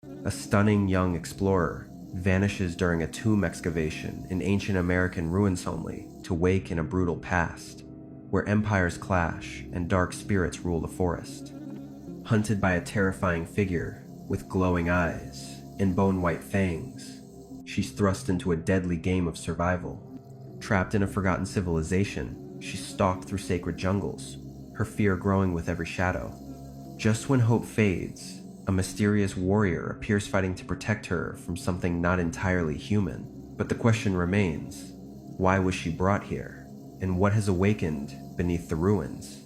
A stunning young explorer vanishes during a tomb excavation in ancient American ruins only to wake in a brutal past, where empires clash and dark spirits rule the forest. Hunted by a terrifying figure with glowing eyes and bone-white fangs, she's thrust into a deadly game of survival. Trapped in a forgotten civilization, she's stalked through sacred jungles, her fear growing with every shadow. Just when hope fades, a mysterious warrior appears fighting to protect her from something not entirely human. But the question remains, why was she brought here? And what has awakened beneath the ruins?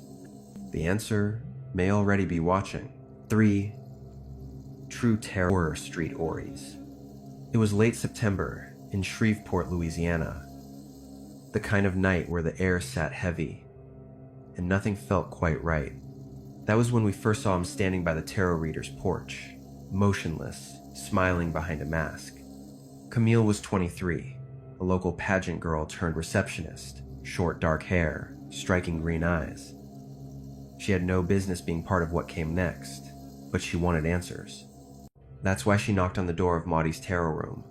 The answer may already be watching. 3. True Terror Street Ories. It was late September in Shreveport, Louisiana. The kind of night where the air sat heavy and nothing felt quite right. That was when we first saw him standing by the tarot reader's porch, motionless, smiling behind a mask. Camille was 23, a local pageant girl turned receptionist, short dark hair, striking green eyes. She had no business being part of what came next, but she wanted answers. That's why she knocked on the door of Maudie's tarot room.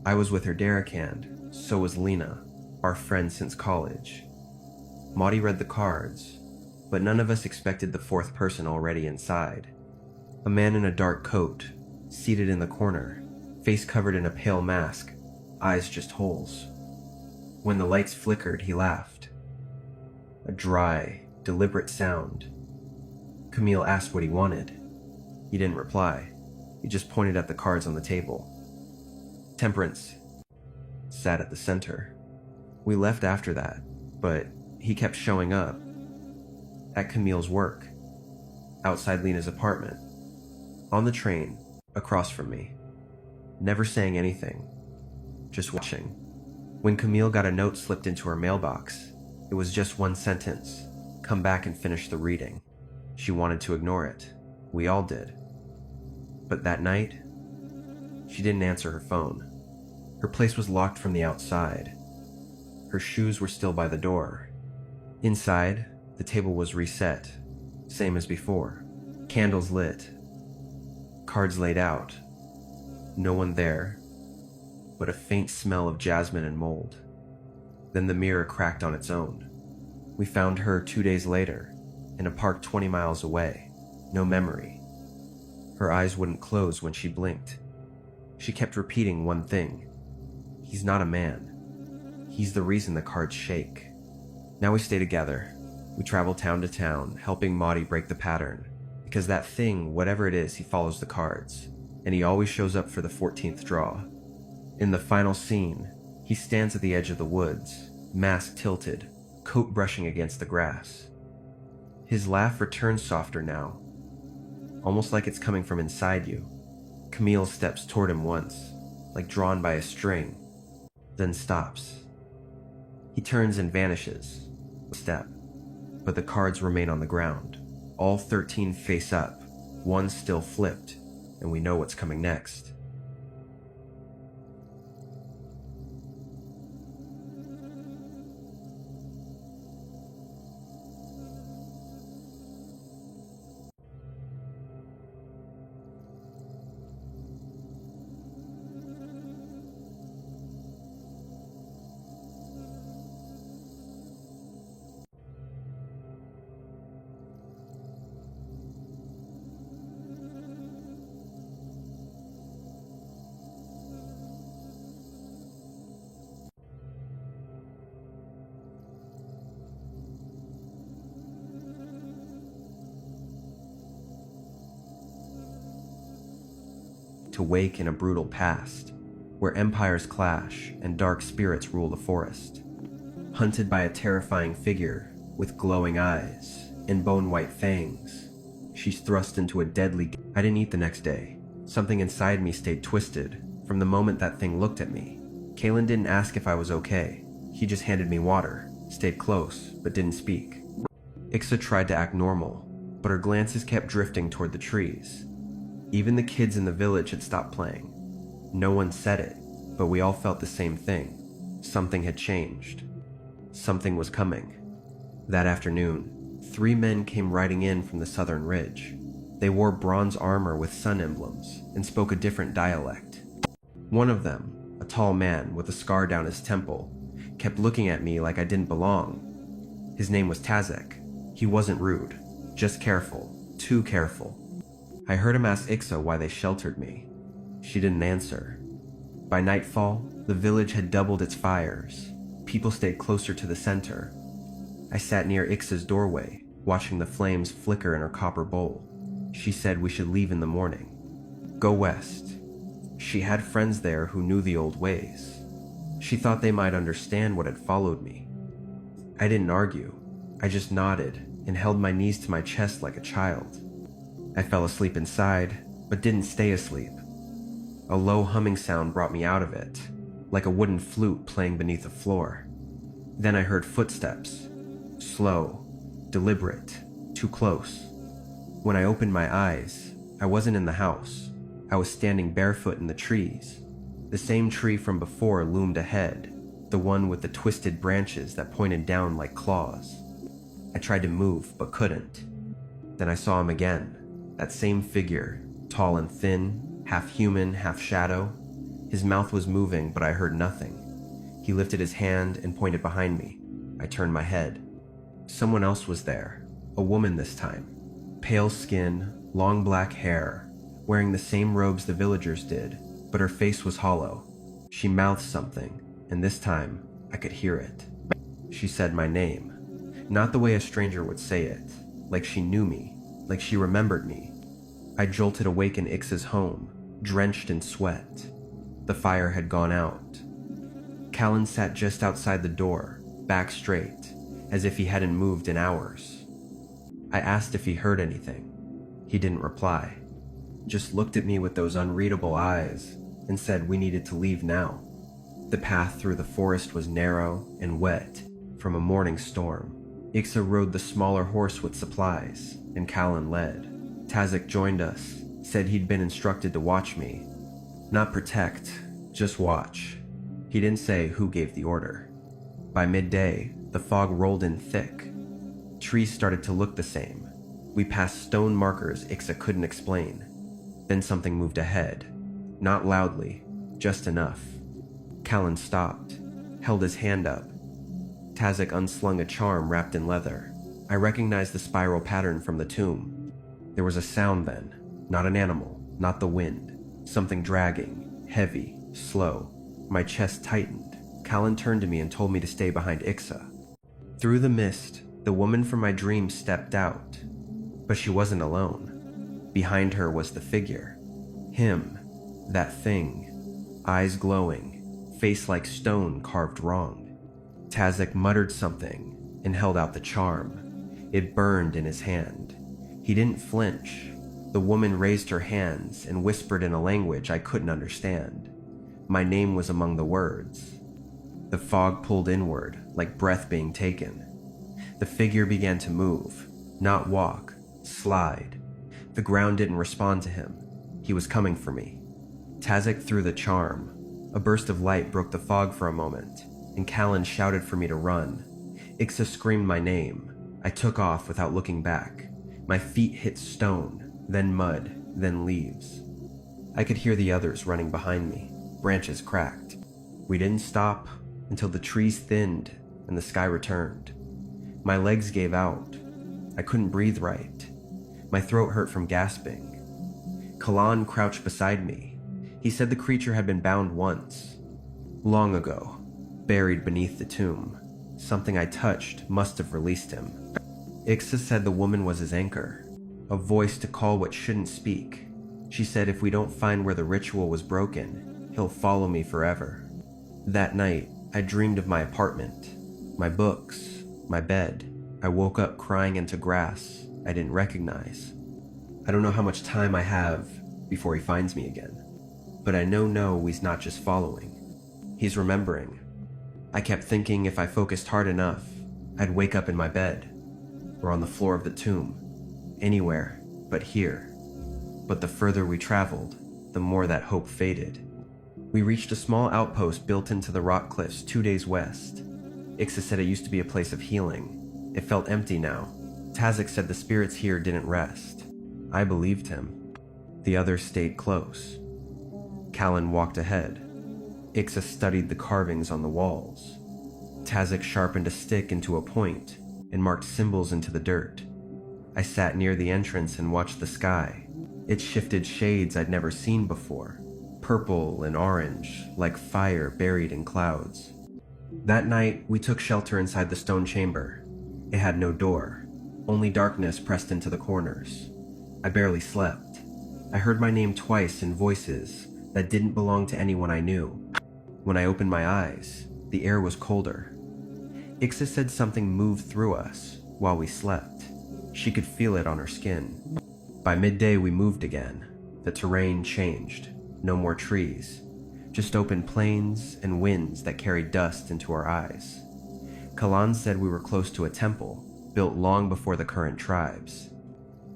I was with her Derrickand, so was Lena, our friend since college. Maudie read the cards, but none of us expected the fourth person already inside. A man in a dark coat, seated in the corner, face covered in a pale mask, eyes just holes. When the lights flickered, he laughed. A dry, deliberate sound. Camille asked what he wanted. He didn't reply. He just pointed at the cards on the table. Temperance sat at the center. We left after that, but he kept showing up. At Camille's work, outside Lena's apartment, on the train, across from me. Never saying anything, just watching. When Camille got a note slipped into her mailbox, it was just one sentence: come back and finish the reading. She wanted to ignore it. We all did. But that night, she didn't answer her phone. Her place was locked from the outside. Her shoes were still by the door. Inside, the table was reset, same as before. Candles lit. Cards laid out. No one there, but a faint smell of jasmine and mold. Then the mirror cracked on its own. We found her 2 days later, in a park 20 miles away. No memory. Her eyes wouldn't close when she blinked. She kept repeating one thing: he's not a man. He's the reason the cards shake. Now we stay together. We travel town to town, helping Maudie break the pattern. Because that thing, whatever it is, he follows the cards. And he always shows up for the 14th draw. In the final scene, he stands at the edge of the woods, mask tilted, coat brushing against the grass. His laugh returns softer now, almost like it's coming from inside you. Camille steps toward him once, like drawn by a string, then stops. He turns and vanishes. A step. But the cards remain on the ground. All 13 face up, one still flipped, and we know what's coming next. To wake in a brutal past, where empires clash and dark spirits rule the forest. Hunted by a terrifying figure with glowing eyes and bone-white fangs, she's thrust into a deadly... I didn't eat the next day. Something inside me stayed twisted from the moment that thing looked at me. Kalen didn't ask if I was okay. He just handed me water, stayed close, but didn't speak. Ixa tried to act normal, but her glances kept drifting toward the trees. Even the kids in the village had stopped playing. No one said it, but we all felt the same thing. Something had changed. Something was coming. That afternoon, 3 men came riding in from the southern ridge. They wore bronze armor with sun emblems and spoke a different dialect. One of them, a tall man with a scar down his temple, kept looking at me like I didn't belong. His name was Tazek. He wasn't rude, just careful, too careful. I heard him ask Ixa why they sheltered me. She didn't answer. By nightfall, the village had doubled its fires. People stayed closer to the center. I sat near Ixa's doorway, watching the flames flicker in her copper bowl. She said we should leave in the morning. Go west. She had friends there who knew the old ways. She thought they might understand what had followed me. I didn't argue. I just nodded and held my knees to my chest like a child. I fell asleep inside, but didn't stay asleep. A low humming sound brought me out of it, like a wooden flute playing beneath the floor. Then I heard footsteps. Slow, deliberate, too close. When I opened my eyes, I wasn't in the house. I was standing barefoot in the trees. The same tree from before loomed ahead, the one with the twisted branches that pointed down like claws. I tried to move, but couldn't. Then I saw him again, that same figure, tall and thin, half human, half shadow. His mouth was moving, but I heard nothing. He lifted his hand and pointed behind me. I turned my head. Someone else was there, a woman this time. Pale skin, long black hair, wearing the same robes the villagers did, but her face was hollow. She mouthed something, and this time I could hear it. She said my name, not the way a stranger would say it, like she knew me, like she remembered me. I jolted awake in Ixa's home, drenched in sweat. The fire had gone out. Callan sat just outside the door, back straight, as if he hadn't moved in hours. I asked if he heard anything. He didn't reply, just looked at me with those unreadable eyes and said we needed to leave now. The path through the forest was narrow and wet from a morning storm. Ixa rode the smaller horse with supplies, and Callan led. Tazek joined us, said he'd been instructed to watch me. Not protect, just watch. He didn't say who gave the order. By midday, the fog rolled in thick. Trees started to look the same. We passed stone markers Ixa couldn't explain. Then something moved ahead. Not loudly, just enough. Callan stopped, held his hand up. Tazek unslung a charm wrapped in leather. I recognized the spiral pattern from the tomb. There was a sound then, not an animal, not the wind. Something dragging, heavy, slow. My chest tightened. Callan turned to me and told me to stay behind Ixa. Through the mist, the woman from my dream stepped out. But she wasn't alone. Behind her was the figure. Him, that thing. Eyes glowing, face like stone carved wrong. Tazek muttered something and held out the charm. It burned in his hand. He didn't flinch. The woman raised her hands and whispered in a language I couldn't understand. My name was among the words. The fog pulled inward, like breath being taken. The figure began to move, not walk, slide. The ground didn't respond to him. He was coming for me. Tazek threw the charm. A burst of light broke the fog for a moment, and Callan shouted for me to run. Ixa screamed my name. I took off without looking back. My feet hit stone, then mud, then leaves. I could hear the others running behind me. Branches cracked. We didn't stop until the trees thinned and the sky returned. My legs gave out. I couldn't breathe right. My throat hurt from gasping. Callan crouched beside me. He said the creature had been bound once. Long ago, buried beneath the tomb. Something I touched must have released him. Ixa said the woman was his anchor, a voice to call what shouldn't speak. She said if we don't find where the ritual was broken, he'll follow me forever. That night, I dreamed of my apartment, my books, my bed. I woke up crying into grass I didn't recognize. I don't know how much time I have before he finds me again, but I know he's not just following. He's remembering. I kept thinking if I focused hard enough, I'd wake up in my bed, or on the floor of the tomb, anywhere but here. But the further we traveled, the more that hope faded. We reached a small outpost built into the rock cliffs 2 days west. Ixa said it used to be a place of healing. It felt empty now. Tazek said the spirits here didn't rest. I believed him. The others stayed close. Callan walked ahead. Ixa studied the carvings on the walls. Tazek sharpened a stick into a point and marked symbols into the dirt. I sat near the entrance and watched the sky. It shifted shades I'd never seen before, purple and orange, like fire buried in clouds. That night, we took shelter inside the stone chamber. It had no door, only darkness pressed into the corners. I barely slept. I heard my name twice in voices that didn't belong to anyone I knew. When I opened my eyes, the air was colder. Ixa said something moved through us while we slept. She could feel it on her skin. By midday, we moved again. The terrain changed. No more trees, just open plains and winds that carried dust into our eyes. Kalan said we were close to a temple, built long before the current tribes.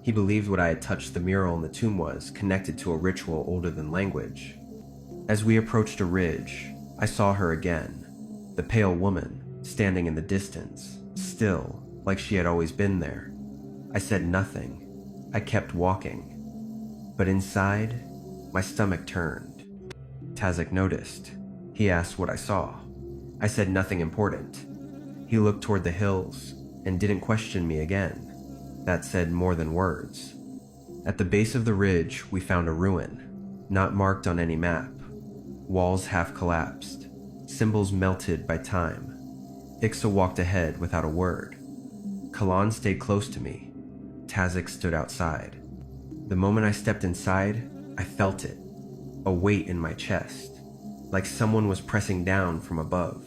He believed what I had touched the mural in the tomb was connected to a ritual older than language. As we approached a ridge, I saw her again, the pale woman, standing in the distance, still, like she had always been there. I said nothing. I kept walking. But inside, my stomach turned. Tazek noticed. He asked what I saw. I said nothing important. He looked toward the hills and didn't question me again. That said more than words. At the base of the ridge, we found a ruin, not marked on any map. Walls half collapsed, symbols melted by time. Ixa walked ahead without a word. Kalan stayed close to me. Tazek stood outside. The moment I stepped inside, I felt it, a weight in my chest, like someone was pressing down from above.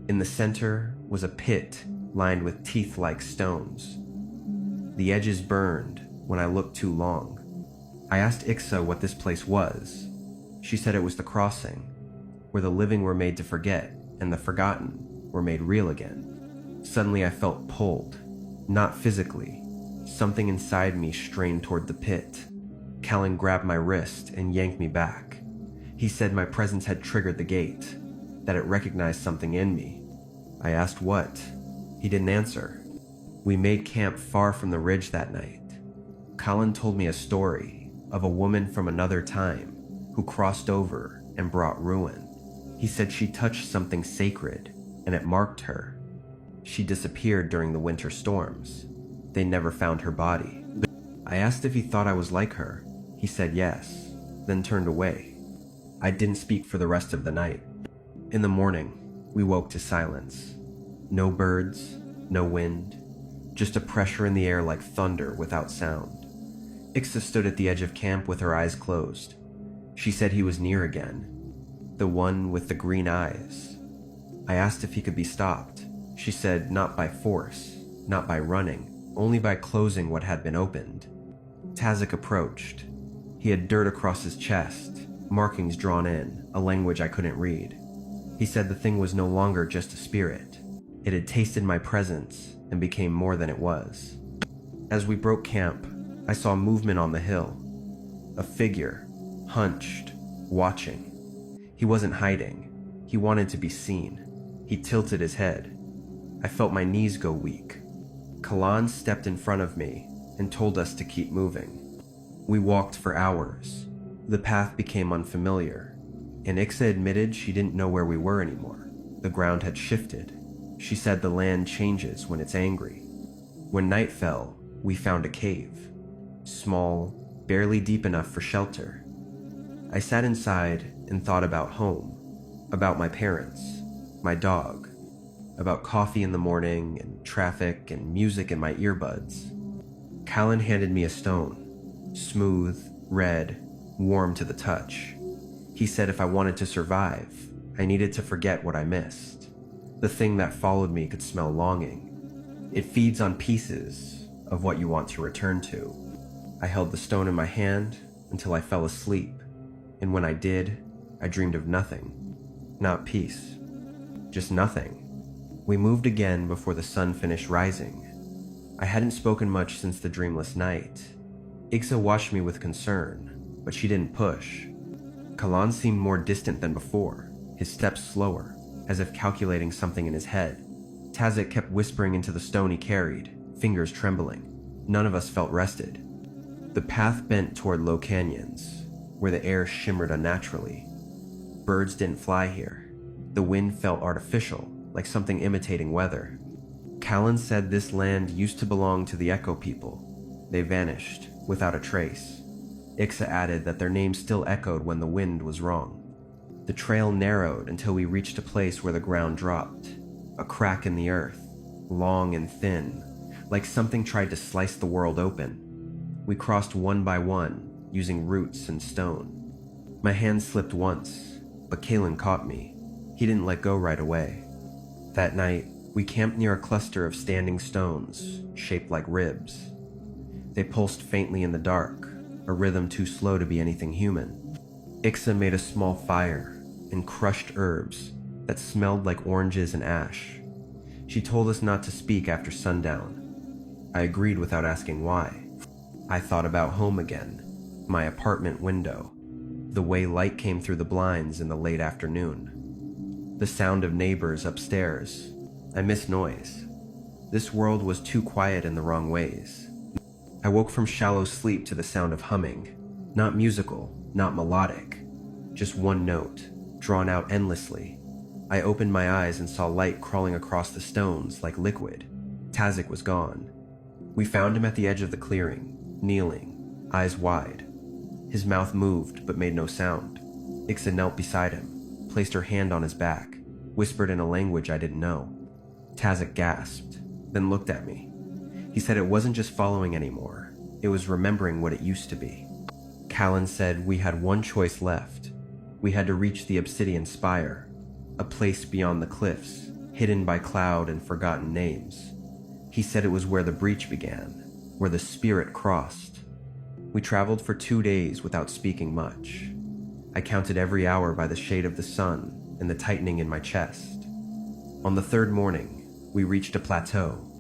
In the center was a pit lined with teeth-like stones. The edges burned when I looked too long. I asked Ixa what this place was. She said it was the crossing, where the living were made to forget and the forgotten were made real again. Suddenly I felt pulled, not physically. Something inside me strained toward the pit. Callan grabbed my wrist and yanked me back. He said my presence had triggered the gate, that it recognized something in me. I asked what. He didn't answer. We made camp far from the ridge that night. Callan told me a story of a woman from another time who crossed over and brought ruin. He said she touched something sacred and it marked her. She disappeared during the winter storms. They never found her body. I asked if he thought I was like her. He said yes, then turned away. I didn't speak for the rest of the night. In the morning, we woke to silence. No birds, no wind, just a pressure in the air like thunder without sound. Ixa stood at the edge of camp with her eyes closed. She said he was near again, the one with the green eyes. I asked if he could be stopped. She said not by force, not by running, only by closing what had been opened. Tazek approached. He had dirt across his chest, markings drawn in, a language I couldn't read. He said the thing was no longer just a spirit. It had tasted my presence and became more than it was. As we broke camp, I saw movement on the hill. A figure, hunched, watching. He wasn't hiding. He wanted to be seen. He tilted his head. I felt my knees go weak. Kalan stepped in front of me and told us to keep moving. We walked for hours. The path became unfamiliar, and Ixa admitted she didn't know where we were anymore. The ground had shifted. She said the land changes when it's angry. When night fell, we found a cave. Small, barely deep enough for shelter. I sat inside and thought about home, about my parents, my dog, about coffee in the morning and traffic and music in my earbuds. Callan handed me a stone, smooth, red, warm to the touch. He said if I wanted to survive, I needed to forget what I missed. The thing that followed me could smell longing. It feeds on pieces of what you want to return to. I held the stone in my hand until I fell asleep, and when I did, I dreamed of nothing. Not peace, just nothing. We moved again before the sun finished rising. I hadn't spoken much since the dreamless night. Ixa watched me with concern, but she didn't push. Kalan seemed more distant than before, his steps slower, as if calculating something in his head. Tazek kept whispering into the stone he carried, fingers trembling. None of us felt rested. The path bent toward low canyons, where the air shimmered unnaturally. Birds didn't fly here. The wind felt artificial, like something imitating weather. Callan said this land used to belong to the Echo people. They vanished, without a trace. Ixa added that their names still echoed when the wind was wrong. The trail narrowed until we reached a place where the ground dropped. A crack in the earth, long and thin, like something tried to slice the world open. We crossed one by one, using roots and stone. My hand slipped once, but Callan caught me. He didn't let go right away. That night, we camped near a cluster of standing stones, shaped like ribs. They pulsed faintly in the dark, a rhythm too slow to be anything human. Ixa made a small fire and crushed herbs that smelled like oranges and ash. She told us not to speak after sundown. I agreed without asking why. I thought about home again, my apartment window, the way light came through the blinds in the late afternoon. The sound of neighbors upstairs. I miss noise. This world was too quiet in the wrong ways. I woke from shallow sleep to the sound of humming. Not musical, not melodic. Just one note, drawn out endlessly. I opened my eyes and saw light crawling across the stones like liquid. Tazek was gone. We found him at the edge of the clearing, kneeling, eyes wide. His mouth moved but made no sound. Ixa knelt beside him, placed her hand on his back, whispered in a language I didn't know. Tazek gasped, then looked at me. He said it wasn't just following anymore, it was remembering what it used to be. Callan said we had one choice left. We had to reach the obsidian spire, a place beyond the cliffs, hidden by cloud and forgotten names. He said it was where the breach began, where the spirit crossed. We traveled for 2 days without speaking much. I counted every hour by the shade of the sun and the tightening in my chest. On the third morning, we reached a plateau.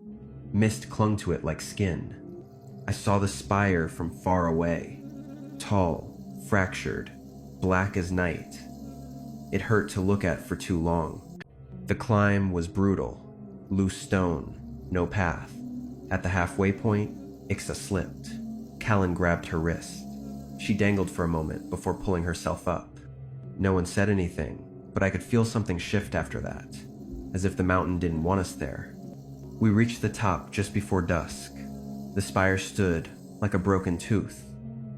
Mist clung to it like skin. I saw the spire from far away, tall, fractured, black as night. It hurt to look at for too long. The climb was brutal, loose stone, no path. At the halfway point, Ixa slipped. Callan grabbed her wrist. She dangled for a moment before pulling herself up. No one said anything, but I could feel something shift after that, as if the mountain didn't want us there. We reached the top just before dusk. The spire stood like a broken tooth,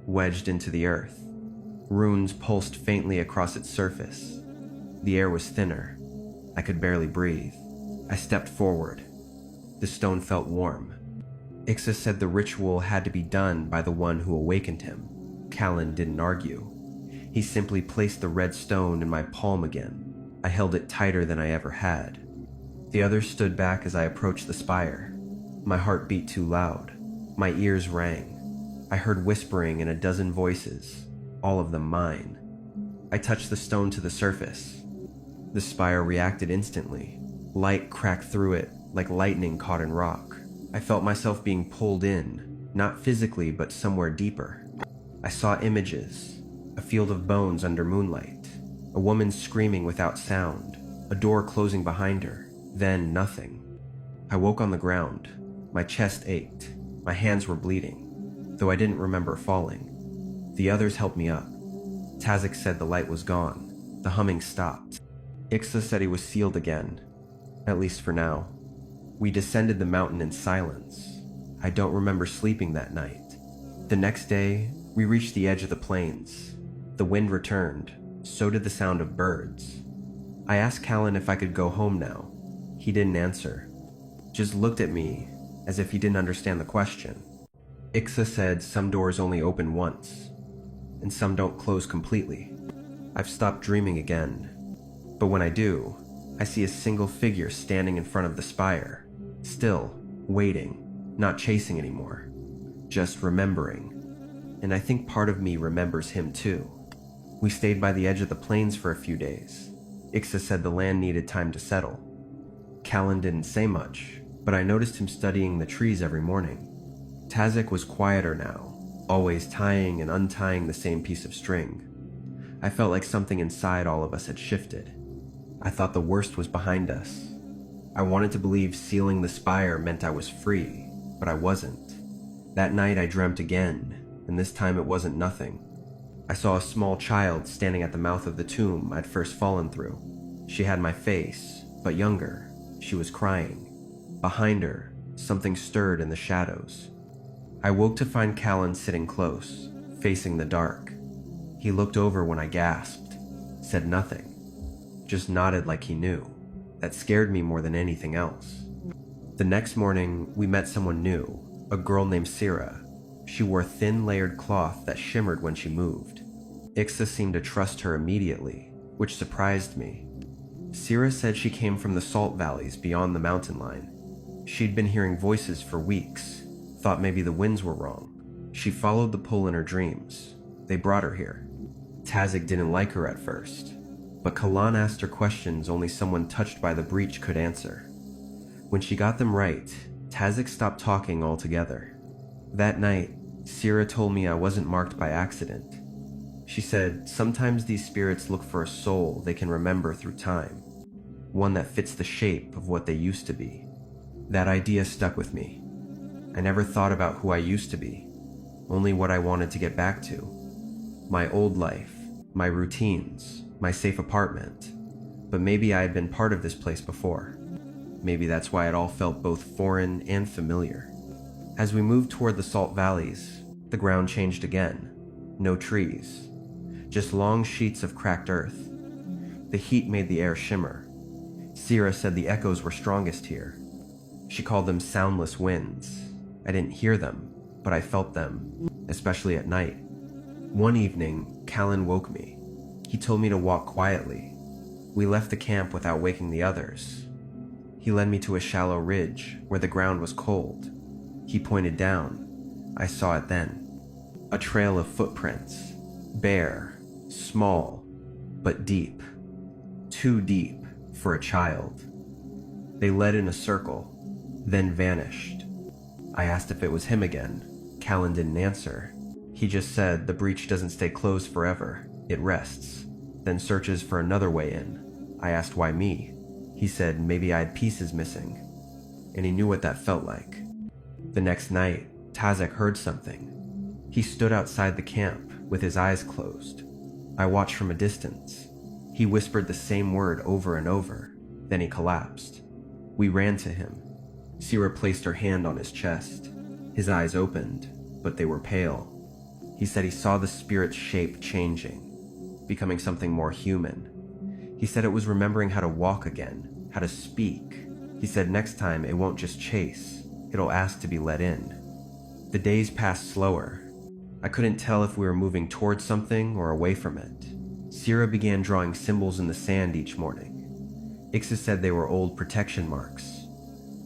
wedged into the earth. Runes pulsed faintly across its surface. The air was thinner. I could barely breathe. I stepped forward. The stone felt warm. Ixa said the ritual had to be done by the one who awakened him. Callan didn't argue. He simply placed the red stone in my palm again. I held it tighter than I ever had. The others stood back as I approached the spire. My heart beat too loud. My ears rang. I heard whispering in a dozen voices, all of them mine. I touched the stone to the surface. The spire reacted instantly. Light cracked through it like lightning caught in rock. I felt myself being pulled in, not physically but somewhere deeper. I saw images, a field of bones under moonlight, a woman screaming without sound, a door closing behind her, then nothing. I woke on the ground. My chest ached. My hands were bleeding, though I didn't remember falling. The others helped me up. Tazek said the light was gone. The humming stopped. Ixa said he was sealed again, at least for now. We descended the mountain in silence. I don't remember sleeping that night. The next day, we reached the edge of the plains. The wind returned, so did the sound of birds. I asked Callan if I could go home now. He didn't answer, just looked at me as if he didn't understand the question. Ixa said some doors only open once, and some don't close completely. I've stopped dreaming again, but when I do, I see a single figure standing in front of the spire, still, waiting, not chasing anymore, just remembering. And I think part of me remembers him too. We stayed by the edge of the plains for a few days. Ixa said the land needed time to settle. Callan didn't say much, but I noticed him studying the trees every morning. Tazek was quieter now, always tying and untying the same piece of string. I felt like something inside all of us had shifted. I thought the worst was behind us. I wanted to believe sealing the spire meant I was free, but I wasn't. That night I dreamt again, and this time it wasn't nothing. I saw a small child standing at the mouth of the tomb I'd first fallen through. She had my face, but younger. She was crying. Behind her, something stirred in the shadows. I woke to find Callan sitting close, facing the dark. He looked over when I gasped, said nothing, just nodded like he knew. That scared me more than anything else. The next morning, we met someone new, a girl named Sira. She wore thin layered cloth that shimmered when she moved. Ixa seemed to trust her immediately, which surprised me. Sira said she came from the salt valleys beyond the mountain line. She'd been hearing voices for weeks, thought maybe the winds were wrong. She followed the pull in her dreams. They brought her here. Tazik didn't like her at first, but Kalan asked her questions only someone touched by the breach could answer. When she got them right, Tazik stopped talking altogether. That night, Sira told me I wasn't marked by accident. She said sometimes these spirits look for a soul they can remember through time, one that fits the shape of what they used to be. That idea stuck with me. I never thought about who I used to be, only what I wanted to get back to. My old life, my routines, my safe apartment. But maybe I had been part of this place before. Maybe that's why it all felt both foreign and familiar. As we moved toward the salt valleys, the ground changed again. No trees, just long sheets of cracked earth. The heat made the air shimmer. Sira said the echoes were strongest here. She called them soundless winds. I didn't hear them, but I felt them, especially at night. One evening, Callan woke me. He told me to walk quietly. We left the camp without waking the others. He led me to a shallow ridge where the ground was cold. He pointed down. I saw it then. A trail of footprints. Bare, small, but deep. Too deep for a child. They led in a circle, then vanished. I asked if it was him again. Callan didn't answer. He just said the breach doesn't stay closed forever. It rests, then searches for another way in. I asked why me. He said maybe I had pieces missing, and he knew what that felt like. The next night, Tazik heard something. He stood outside the camp with his eyes closed. I watched from a distance. He whispered the same word over and over, then he collapsed. We ran to him. Sira placed her hand on his chest. His eyes opened, but they were pale. He said he saw the spirit's shape changing, becoming something more human. He said it was remembering how to walk again, how to speak. He said next time it won't just chase, it'll ask to be let in. The days passed slower. I couldn't tell if we were moving towards something or away from it. Sira began drawing symbols in the sand each morning. Ixa said they were old protection marks.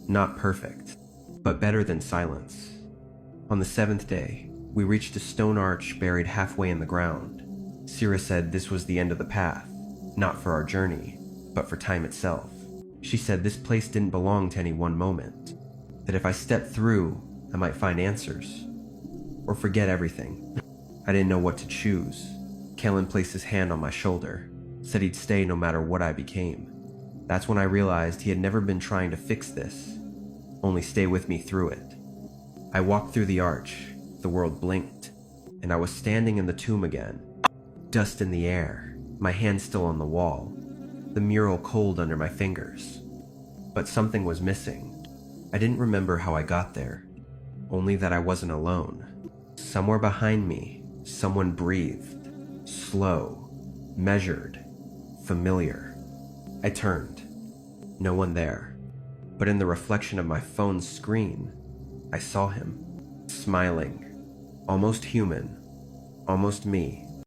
Not perfect, but better than silence. On the 7th day, we reached a stone arch buried halfway in the ground. Sira said this was the end of the path, not for our journey, but for time itself. She said this place didn't belong to any one moment, that if I stepped through, I might find answers, or forget everything. I didn't know what to choose. Callan placed his hand on my shoulder, said he'd stay no matter what I became. That's when I realized he had never been trying to fix this, only stay with me through it. I walked through the arch, the world blinked, and I was standing in the tomb again. Dust in the air, my hand still on the wall, the mural cold under my fingers. But something was missing. I didn't remember how I got there, only that I wasn't alone. Somewhere behind me, someone breathed, slow, measured, familiar. I turned. No one there. But in the reflection of my phone's screen, I saw him, smiling, almost human, almost me.